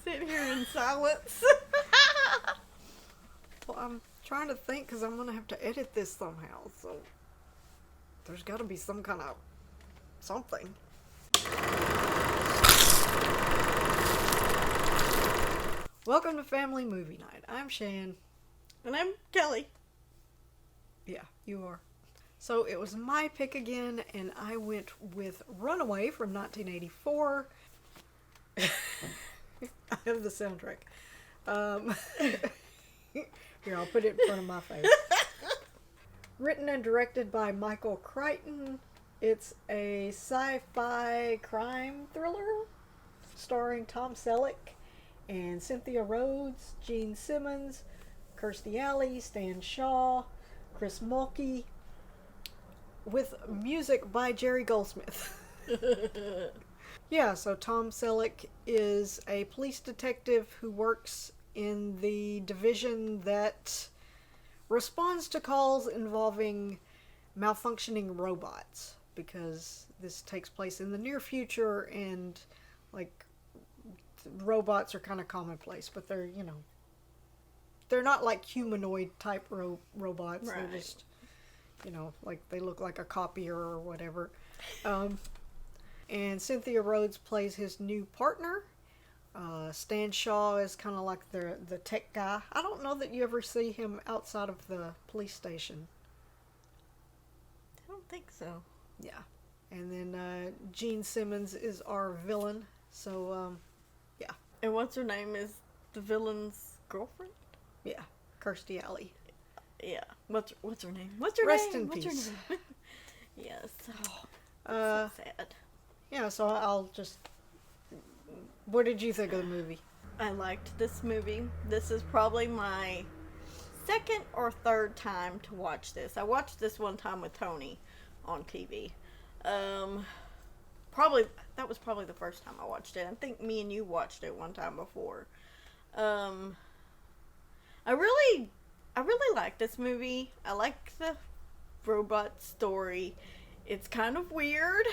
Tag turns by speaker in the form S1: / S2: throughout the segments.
S1: sit here in silence.
S2: Well, I'm trying to think because I'm going to have to edit this somehow, so there's got to be some kind of something. Welcome to Family Movie Night. I'm Shan.
S1: And I'm Kelly.
S2: Yeah, you are. So it was my pick again, and I went with Runaway from 1984. I have the soundtrack. Here, I'll put it in front of my face. Written and directed by Michael Crichton. It's a sci-fi crime thriller starring Tom Selleck and Cynthia Rhodes, Gene Simmons, Kirstie Alley, Stan Shaw, Chris Mulkey, with music by Jerry Goldsmith. Yeah, so Tom Selleck is a police detective who works in the division that responds to calls involving malfunctioning robots, because this takes place in the near future and, like, robots are kind of commonplace, but they're, you know, they're not like humanoid type robots.
S1: Right.
S2: They're just, you know, like they look like a copier or whatever. And Cynthia Rhodes plays his new partner. Stan Shaw is kind of like the tech guy. I don't know that you ever see him outside of the police station.
S1: I don't think so.
S2: Yeah. And then Gene Simmons is our villain. So, yeah.
S1: And what's her name is the villain's girlfriend?
S2: Yeah. Kirstie Alley.
S1: Yeah. What's her name? What's her
S2: Rest
S1: name?
S2: in
S1: What's
S2: peace.
S1: her name? Yes. Oh, that's so sad.
S2: Yeah, so I'll just... What did you think of the movie?
S1: I liked this movie. This is probably my second or third time to watch this. I watched this one time with Tony on TV. That was probably the first time I watched it. I think me and you watched it one time before. I really like this movie. I like the robot story. It's kind of weird.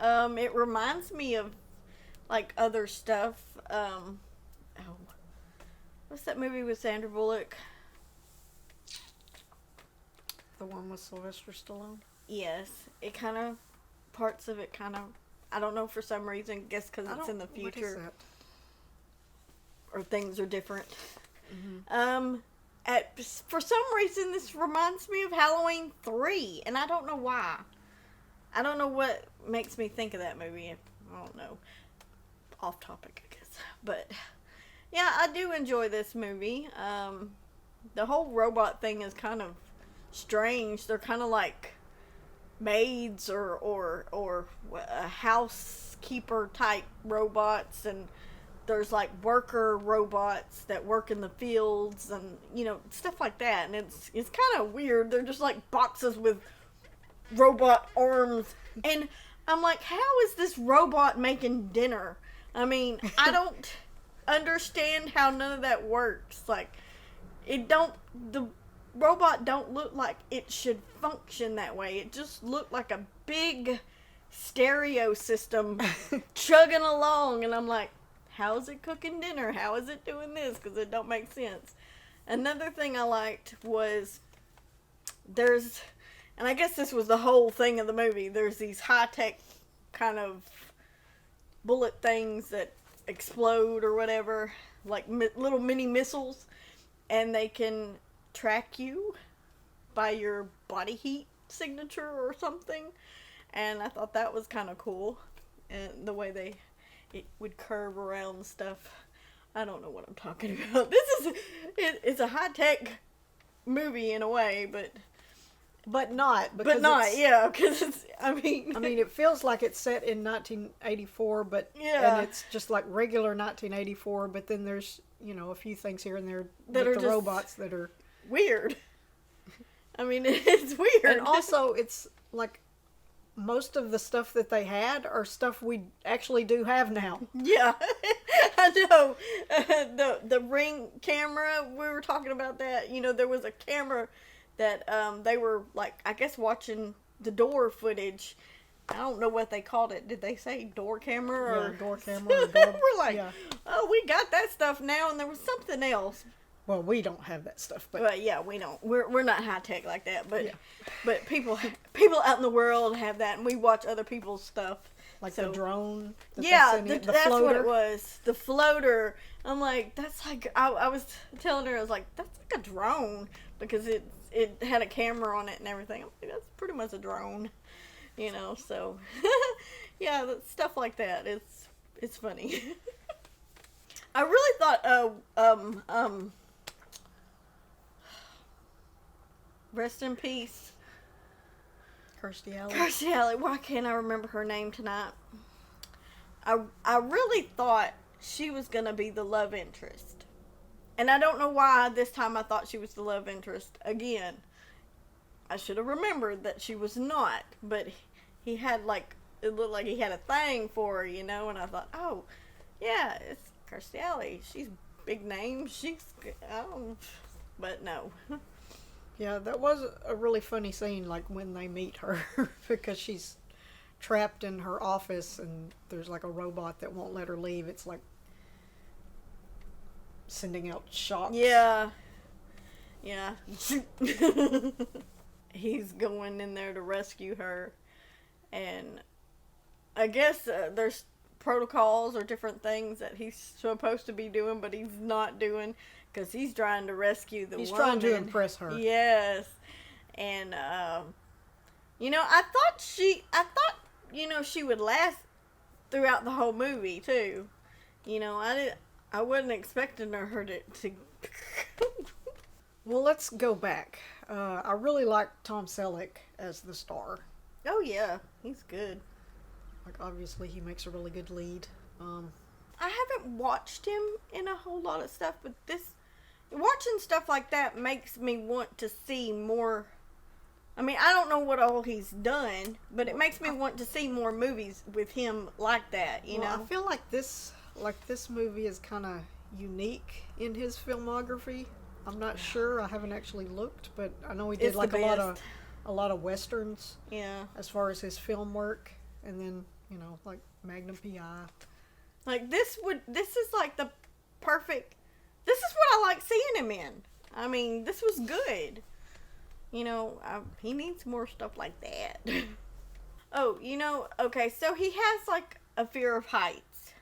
S1: It reminds me of like other stuff. What's that movie with Sandra Bullock?
S2: The one with Sylvester Stallone?
S1: Yes. It kind of, parts of it kind of, I don't know, for some reason, guess because it's in the future.
S2: What is that?
S1: Or things are different.
S2: Mm-hmm.
S1: For some reason, this reminds me of Halloween 3, and I don't know why. I don't know what makes me think of that movie. I don't know. Off topic, I guess. But, yeah, I do enjoy this movie. The whole robot thing is kind of strange. They're kind of like maids or housekeeper type robots, and there's like worker robots that work in the fields and, you know, stuff like that. And it's kind of weird. They're just like boxes with robot arms. And I'm like, how is this robot making dinner? I mean, I don't understand how none of that works. Like, the robot don't look like it should function that way. It just looked like a big stereo system chugging along. And I'm like, how is it cooking dinner? How is it doing this? Because it don't make sense. Another thing I liked was and I guess this was the whole thing of the movie, there's these high-tech kind of bullet things that explode or whatever, like little mini missiles, and they can track you by your body heat signature or something. And I thought that was kind of cool, and the way it would curve around stuff. I don't know what I'm talking about. It's a high-tech movie in a way,
S2: But not.
S1: But not, yeah, because it's, I mean,
S2: it feels like it's set in 1984, but,
S1: yeah.
S2: And it's just like regular 1984, but then there's, you know, a few things here and there
S1: that
S2: with
S1: are
S2: the robots that are
S1: weird. I mean, it's weird.
S2: And also, it's like most of the stuff that they had are stuff we actually do have now.
S1: Yeah, I know. The Ring camera, we were talking about that. You know, there was a camera that they were, like, I guess watching the door footage, I don't know what they called it. Did they say door camera or
S2: door camera or door?
S1: We're like,
S2: yeah.
S1: oh, we got that stuff now, and there was something else.
S2: Well, we don't have that stuff,
S1: But yeah, we don't. We're not high tech like that. But
S2: Yeah.
S1: but people out in the world have that, and we watch other people's stuff.
S2: like
S1: So-
S2: the drone. That they
S1: Yeah,
S2: send in, the
S1: that's what
S2: floater.
S1: it was. The floater. I'm like, that's like, I was telling her, I was like, that's like a drone because it had a camera on it and everything. I'm like, that's pretty much a drone, you know. So yeah, stuff like that. It's funny. I really thought, rest in peace,
S2: Kirstie Alley.
S1: Kirstie Alley. Why can't I remember her name tonight? I really thought she was gonna be the love interest, and I don't know why this time I thought she was the love interest again. I should have remembered that she was not, but he had it looked like he had a thing for her, you know, and I thought, oh, yeah, it's Kirstie Alley. She's big name. But no.
S2: Yeah, that was a really funny scene, like when they meet her, because she's trapped in her office and there's like a robot that won't let her leave. It's like sending out shocks.
S1: Yeah. Yeah. He's going in there to rescue her, and I guess there's protocols or different things that he's supposed to be doing, but he's not doing because he's trying to rescue the woman.
S2: He's trying to impress her.
S1: Yes. And you know, I thought she would last throughout the whole movie too. You know, I wasn't expecting her to
S2: Well, let's go back. I really like Tom Selleck as the star.
S1: Oh yeah, he's good.
S2: Like, obviously, he makes a really good lead.
S1: I haven't watched him in a whole lot of stuff, but watching stuff like that makes me want to see more. I mean, I don't know what all he's done, but it makes me want to see more movies with him like that, you know?
S2: I feel like this movie is kind of unique in his filmography. I'm not sure. I haven't actually looked, but I know he did
S1: It's
S2: like
S1: the
S2: a lot of westerns
S1: Yeah.
S2: as far as his film work, and then, you know, like Magnum P.I.
S1: Like, this is like the perfect, this is what I like seeing him in. I mean, this was good. You know, he needs more stuff like that. Oh, you know, okay, so he has like a fear of heights.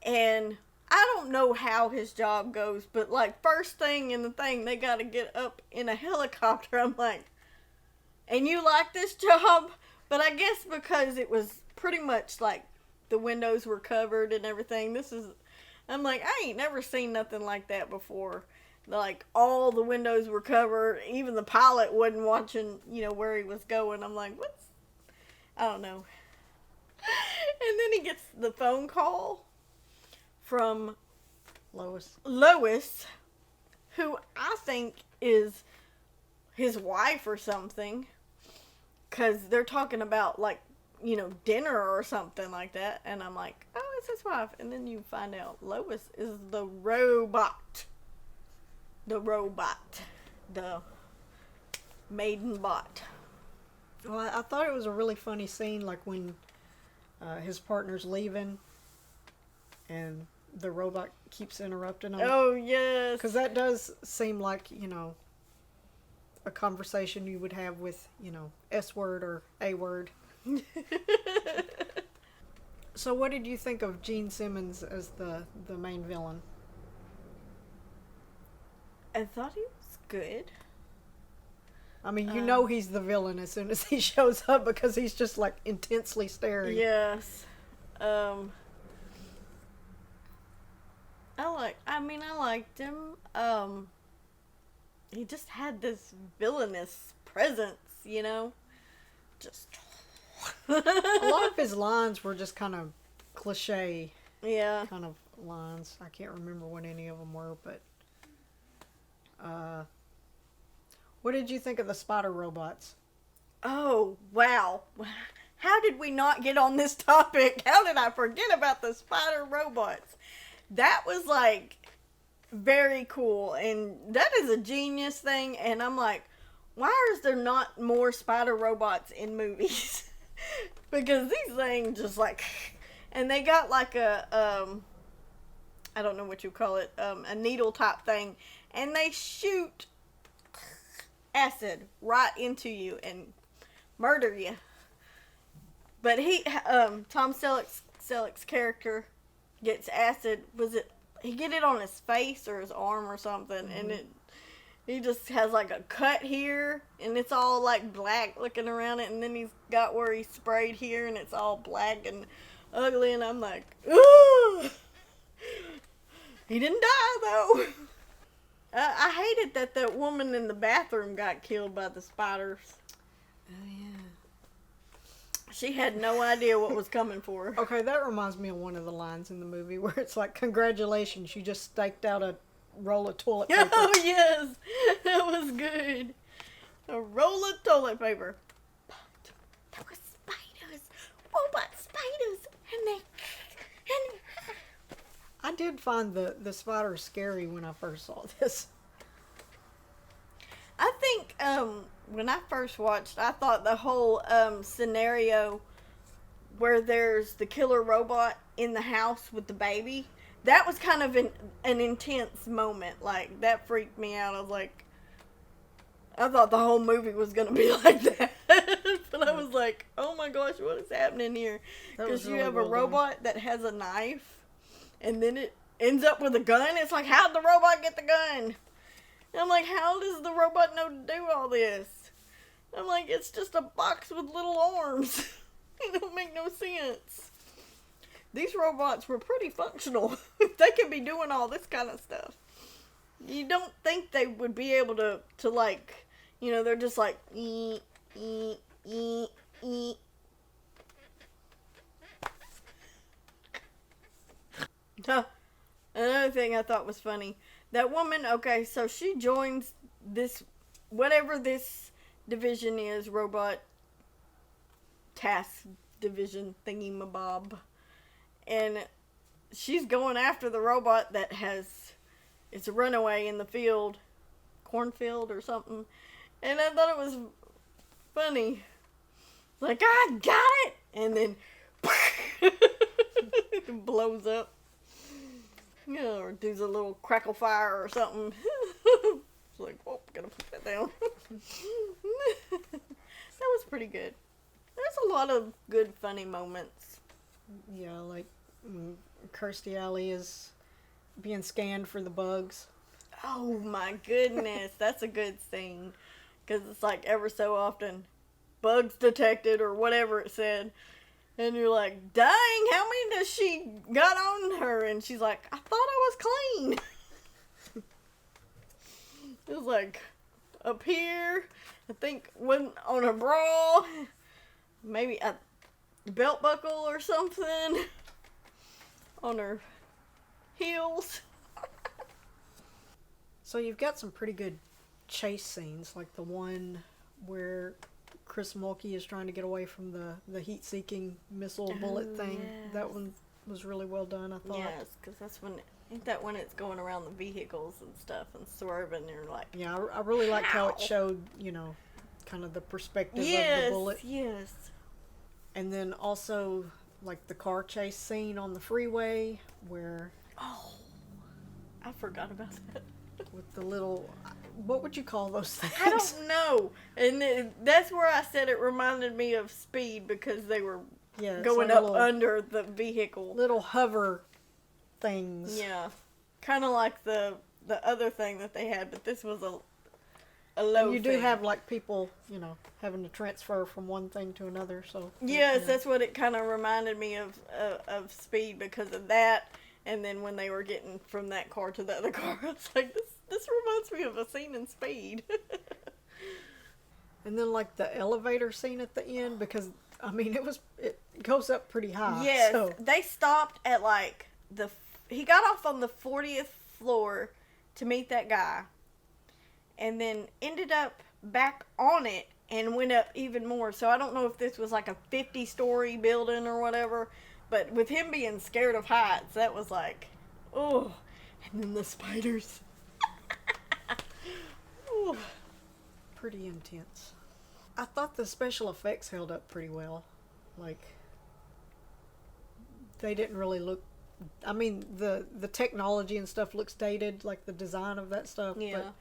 S1: And I don't know how his job goes, but like first thing in the thing, they got to get up in a helicopter. I'm like, and you like this job? But I guess because it was pretty much like the windows were covered and everything. I'm like, I ain't never seen nothing like that before. Like, all the windows were covered. Even the pilot wasn't watching, you know, where he was going. I'm like, I don't know. And then he gets the phone call from Lois, who I think is his wife or something. Because they're talking about, like, you know, dinner or something like that. And I'm like, oh, it's his wife. And then you find out Lois is the robot. The maiden bot.
S2: Well, I thought it was a really funny scene, like when his partner's leaving and the robot keeps interrupting him.
S1: Oh, yes.
S2: Because that does seem like, you know, a conversation you would have with, you know, S word or A word. So what did you think of Gene Simmons as the main villain?
S1: I thought he was good.
S2: I mean, you know he's the villain as soon as he shows up because he's just like intensely staring.
S1: Yes. I liked him. He just had this villainous presence, you know? Just
S2: A lot of his lines were just kind of cliche
S1: yeah.
S2: kind of lines. I can't remember what any of them were, but what did you think of the spider robots?
S1: Oh, wow. How did we not get on this topic? How did I forget about the spider robots? That was like very cool, and that is a genius thing, and I'm like, why is there not more spider robots in movies? Because these things just like, and they got like a I don't know what you call it, a needle type thing, and they shoot acid right into you and murder you. But Tom Selleck's character gets acid. Was it he get it on his face or his arm or something, and he just has like a cut here, and it's all like black looking around it, and then he's got where he sprayed here, and it's all black and ugly, and I'm like, ooh. He didn't die though. I hated that woman in the bathroom got killed by the spiders.
S2: Oh yeah.
S1: She had no idea what was coming for her.
S2: Okay, that reminds me of one of the lines in the movie where it's like, "Congratulations, you just staked out a roll of toilet paper."
S1: Oh yes, that was good. A roll of toilet paper. But there were spiders, robot spiders, and
S2: I did find the spider scary when I first saw this.
S1: I think when I first watched, I thought the whole scenario where there's the killer robot in the house with the baby, that was kind of an intense moment. Like, that freaked me out. I was like, I thought the whole movie was going to be like that. But I was like, oh my gosh, what is happening here? Because you have a robot that has a knife, and then it ends up with a gun. It's like, how'd the robot get the gun? And I'm like, how does the robot know to do all this? I'm like, it's just a box with little arms. It don't make no sense. These robots were pretty functional. They could be doing all this kind of stuff. You don't think they would be able to like, you know, they're just like, ee. Another thing I thought was funny. That woman, okay, so she joins this, whatever this division is, robot task division thingy-mabob. And she's going after the robot that it's a runaway in the field, cornfield or something. And I thought it was funny. Like, I got it! And then it blows up. You know, or does a little crackle fire or something. It's like, oh, gotta put that down. That was pretty good. There's a lot of good, funny moments.
S2: Yeah, like Kirstie Alley is being scanned for the bugs.
S1: Oh my goodness, that's a good scene. Because it's like ever so often, bugs detected or whatever it said. And you're like, dang, how many does she got on her? And she's like, I thought I was clean. It was like up here, I think one on her bra, maybe a belt buckle or something, on her heels.
S2: So you've got some pretty good chase scenes, like the one where Chris Mulkey is trying to get away from the heat-seeking missile bullet thing.
S1: Yes.
S2: That one was really well done, I thought.
S1: Yes, because that's when, ain't that when it's going around the vehicles and stuff and swerving, and you're like,
S2: Yeah, I really liked how it
S1: Ow.
S2: showed, you know, kind of the perspective
S1: yes,
S2: of the bullet.
S1: yes.
S2: And then also, like, the car chase scene on the freeway where
S1: Oh, I forgot about that.
S2: with the little, what would you call those things?
S1: I don't know. And that's where I said it reminded me of Speed because they were
S2: Yeah, it's
S1: going
S2: like
S1: up
S2: little,
S1: under the vehicle.
S2: little hover things.
S1: Yeah. Kind of like the other thing that they had, but this was a low
S2: And you do
S1: thing.
S2: have, like, people, you know, having to transfer from one thing to another, so.
S1: Yes,
S2: yeah.
S1: that's what it kind of reminded me of Speed because of that. And then when they were getting from that car to the other car, I was like, this reminds me of a scene in Speed.
S2: And then, like, the elevator scene at the end, because, I mean, it goes up pretty high.
S1: Yes,
S2: So.
S1: they stopped at like he got off on the 40th floor to meet that guy, and then ended up back on it and went up even more. So I don't know if this was like a 50-story building or whatever, but with him being scared of heights, that was like, oh, and then the spiders.
S2: Pretty intense. I thought the special effects held up pretty well. Like, they didn't really look. I mean, the technology and stuff looks dated, like the design of that stuff.
S1: Yeah.
S2: But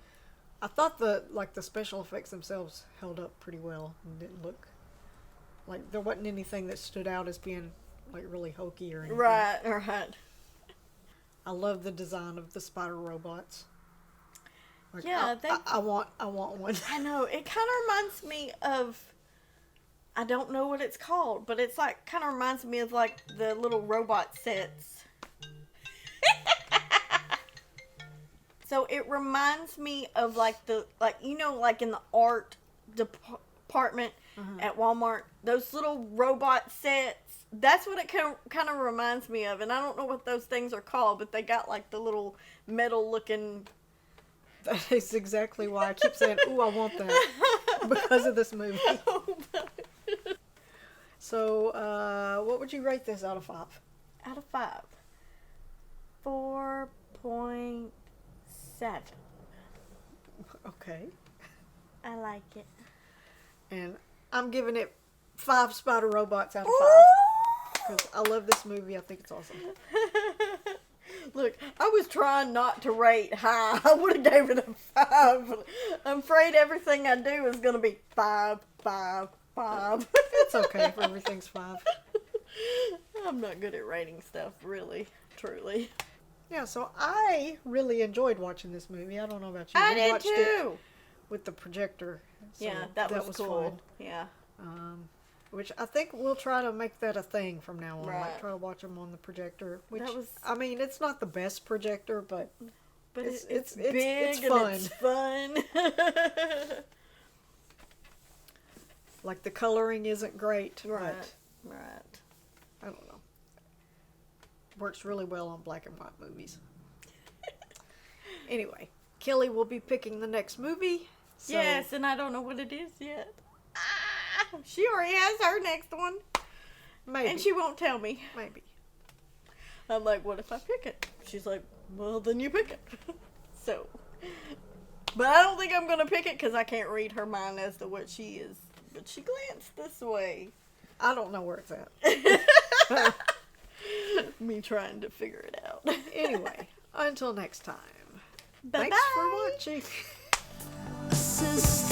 S2: I thought the special effects themselves held up pretty well and didn't look like there wasn't anything that stood out as being like really hokey or anything.
S1: Right, right.
S2: I love the design of the spider robots. Like,
S1: Yeah,
S2: I want one.
S1: I know. It kind of reminds me of, I don't know what it's called, but it's like, kind of reminds me of like the little robot sets. So it reminds me of like the, like, you know, like in the art department at Walmart, those little robot sets. That's what it kind of reminds me of. And I don't know what those things are called, but they got like the little metal looking.
S2: That is exactly why I keep saying, ooh, I want that. Because of this movie. So, what would you rate this out of 5?
S1: Out of 5. 4.7.
S2: Okay.
S1: I like it.
S2: And I'm giving it 5 spider robots out of 5. Because I love this movie. I think it's awesome.
S1: Look, I was trying not to rate high. I would have gave it a 5. I'm afraid everything I do is going to be 5, 5, 5.
S2: It's okay if everything's 5.
S1: I'm not good at rating stuff, really, truly.
S2: Yeah, so I really enjoyed watching this movie. I don't know about you.
S1: I
S2: We
S1: did
S2: watched
S1: too.
S2: it with the projector. So
S1: Yeah, that was cool.
S2: fun.
S1: Yeah.
S2: Which I think we'll try to make that a thing from now on.
S1: Right.
S2: Like, try to watch them on the projector. Which,
S1: That was-
S2: I mean, it's not the best projector, but
S1: it's
S2: big
S1: big
S2: and
S1: and it's fun.
S2: like, the coloring isn't great.
S1: Right.
S2: But
S1: Right.
S2: I don't know. Works really well on black and white movies. Anyway, Kelly will be picking the next movie. So
S1: Yes, and I don't know what it is yet. She already has her next one,
S2: maybe.
S1: and she won't tell me.
S2: Maybe.
S1: I'm like, what if I pick it? She's like, well, then you pick it. So, but I don't think I'm going to pick it because I can't read her mind as to what she is. But she glanced this way.
S2: I don't know where it's at.
S1: Me trying to figure it out.
S2: Anyway, until next time.
S1: Bye-bye.
S2: Thanks for watching.
S3: Sister.